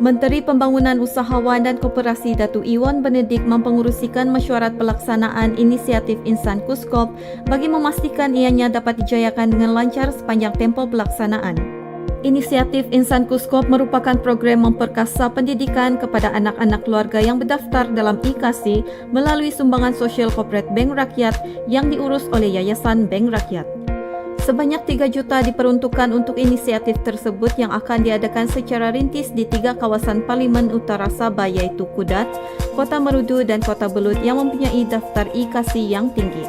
Menteri Pembangunan Usahawan dan Koperasi Datuk Iwan Benedik mempengerusikan mesyuarat pelaksanaan inisiatif Insan Kuskop bagi memastikan ianya dapat dijayakan dengan lancar sepanjang tempoh pelaksanaan. Inisiatif Insan Kuskop merupakan program memperkasa pendidikan kepada anak-anak keluarga yang berdaftar dalam IKASI melalui sumbangan sosial korporat Bank Rakyat yang diurus oleh Yayasan Bank Rakyat. Sebanyak 3 juta diperuntukkan untuk inisiatif tersebut yang akan diadakan secara rintis di 3 kawasan Parlimen Utara Sabah iaitu Kudat, Kota Merudu dan Kota Belud yang mempunyai daftar IKASI yang tinggi.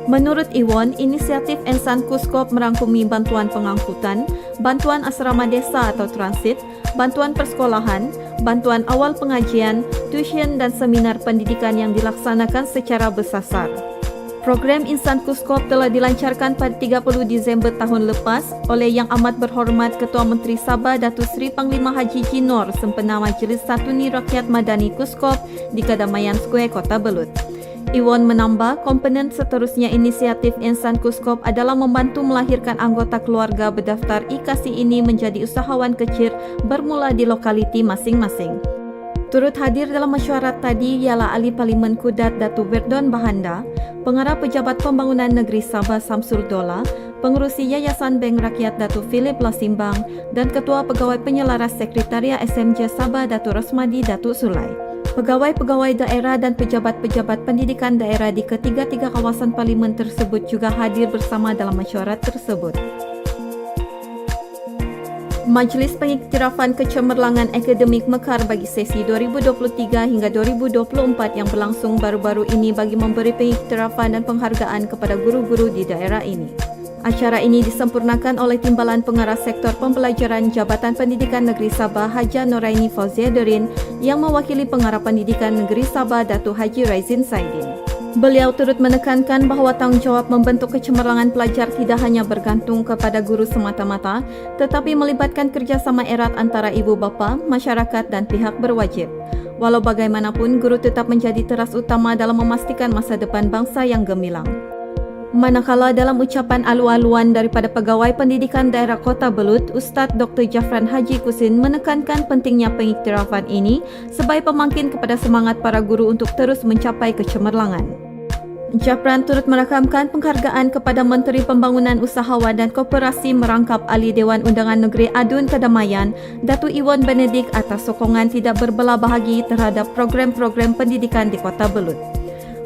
Menurut Iwan, inisiatif Insan Kuskop merangkumi bantuan pengangkutan, bantuan asrama desa atau transit, bantuan persekolahan, bantuan awal pengajian, tuition dan seminar pendidikan yang dilaksanakan secara bersasar. Program Insan Kuskop telah dilancarkan pada 30 Disember tahun lepas oleh Yang Amat Berhormat Ketua Menteri Sabah Datuk Seri Panglima Haji Jinor sempena Majlis Satuni Rakyat Madani Kuskop di Kedamaian Square, Kota Belud. Iwan menambah, komponen seterusnya inisiatif Insan Kuskop adalah membantu melahirkan anggota keluarga berdaftar IKASI ini menjadi usahawan kecil bermula di lokaliti masing-masing. Turut hadir dalam mesyuarat tadi ialah Ahli Parlimen Kudat Datuk Verdon Bahanda, Pengarah Pejabat Pembangunan Negeri Sabah Samsul Dola, Pengerusi Yayasan Bank Rakyat Datuk Philip Lasimbang dan Ketua Pegawai Penyelaras Sekretariat SMJ Sabah Datuk Rosmadi Datuk Sulai. Pegawai-pegawai daerah dan pejabat-pejabat pendidikan daerah di ketiga-tiga kawasan parlimen tersebut juga hadir bersama dalam mesyuarat tersebut. Majlis Pengiktirafan Kecemerlangan Akademik Mekar bagi sesi 2023 hingga 2024 yang berlangsung baru-baru ini bagi memberi pengiktirafan dan penghargaan kepada guru-guru di daerah ini. Acara ini disempurnakan oleh Timbalan Pengarah Sektor Pembelajaran Jabatan Pendidikan Negeri Sabah Haja Noraini Fauzia Darin yang mewakili Pengarah Pendidikan Negeri Sabah Datuk Haji Raizin Saidin. Beliau turut menekankan bahawa tanggungjawab membentuk kecemerlangan pelajar tidak hanya bergantung kepada guru semata-mata, tetapi melibatkan kerjasama erat antara ibu bapa, masyarakat dan pihak berwajib. Walau bagaimanapun, guru tetap menjadi teras utama dalam memastikan masa depan bangsa yang gemilang. Manakala dalam ucapan alu-aluan daripada Pegawai Pendidikan Daerah Kota Belud, Ustaz Dr. Jafran Haji Kusin menekankan pentingnya pengiktirafan ini sebagai pemangkin kepada semangat para guru untuk terus mencapai kecemerlangan. Jafran turut merakamkan penghargaan kepada Menteri Pembangunan Usahawan dan Koperasi merangkap Ahli Dewan Undangan Negeri Adun Kedamaian, Datuk Iwan Benedik atas sokongan tidak berbelah bahagi terhadap program-program pendidikan di Kota Belud.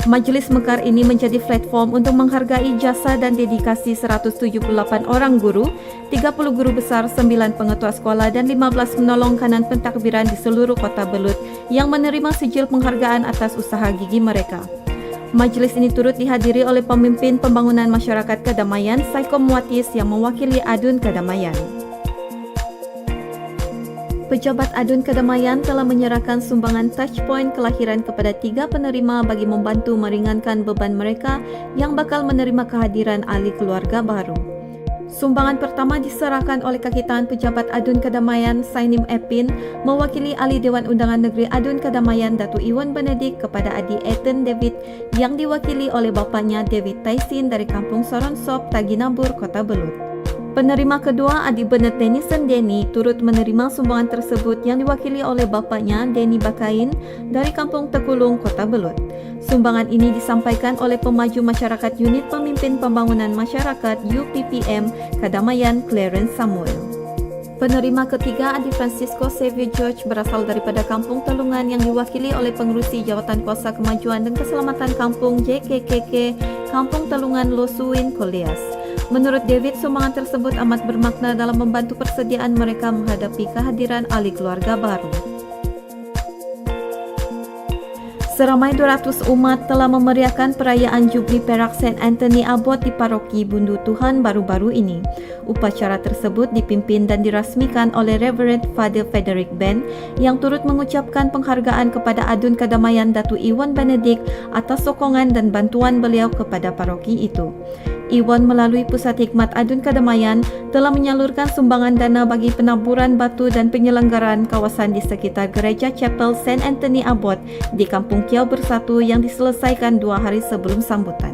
Majlis Mekar ini menjadi platform untuk menghargai jasa dan dedikasi 178 orang guru, 30 guru besar, 9 pengetua sekolah dan 15 penolong kanan pentadbiran di seluruh Kota Belud yang menerima sijil penghargaan atas usaha gigi mereka. Majlis ini turut dihadiri oleh Pemimpin Pembangunan Masyarakat Kedamaian, Saikom Muatis yang mewakili Adun Kedamaian. Pejabat Adun Kedamaian telah menyerahkan sumbangan touchpoint kelahiran kepada 3 penerima bagi membantu meringankan beban mereka yang bakal menerima kehadiran ahli keluarga baru. Sumbangan pertama diserahkan oleh Kakitaan Pejabat Adun Kedamaian Sainim Epin mewakili Ahli Dewan Undangan Negeri Adun Kedamaian Datuk Iwan Benedik kepada adik Ethan David yang diwakili oleh bapaknya David Taisin dari Kampung Soronsop, Taginabur, Kota Belud. Penerima kedua, adik Bernard Tennyson Denny, turut menerima sumbangan tersebut yang diwakili oleh bapaknya Denny Bakain dari Kampung Tekulung, Kota Belud. Sumbangan ini disampaikan oleh Pemaju Masyarakat Unit Pemimpin Pembangunan Masyarakat UPPM Kedamaian Clarence Samuel. Penerima ketiga, adik Francisco Xavier George berasal daripada Kampung Telungan yang diwakili oleh Pengerusi Jawatan Kuasa Kemajuan dan Keselamatan Kampung JKKK Kampung Telungan Losuin Kolias. Menurut David, sumbangan tersebut amat bermakna dalam membantu persediaan mereka menghadapi kehadiran ahli keluarga baru. Seramai 200 umat telah memeriahkan perayaan Jubli Perak St. Anthony Abbot di Paroki Bundu Tuhan baru-baru ini. Upacara tersebut dipimpin dan dirasmikan oleh Reverend Father Frederick Ben yang turut mengucapkan penghargaan kepada Adun Kedamaian Datuk Iwan Benedik atas sokongan dan bantuan beliau kepada paroki itu. Iwan melalui Pusat Hikmat Adun Kedamaian telah menyalurkan sumbangan dana bagi penaburan batu dan penyelenggaraan kawasan di sekitar Gereja Chapel St. Anthony Abbot di Kampung Kiau Bersatu yang diselesaikan 2 hari sebelum sambutan.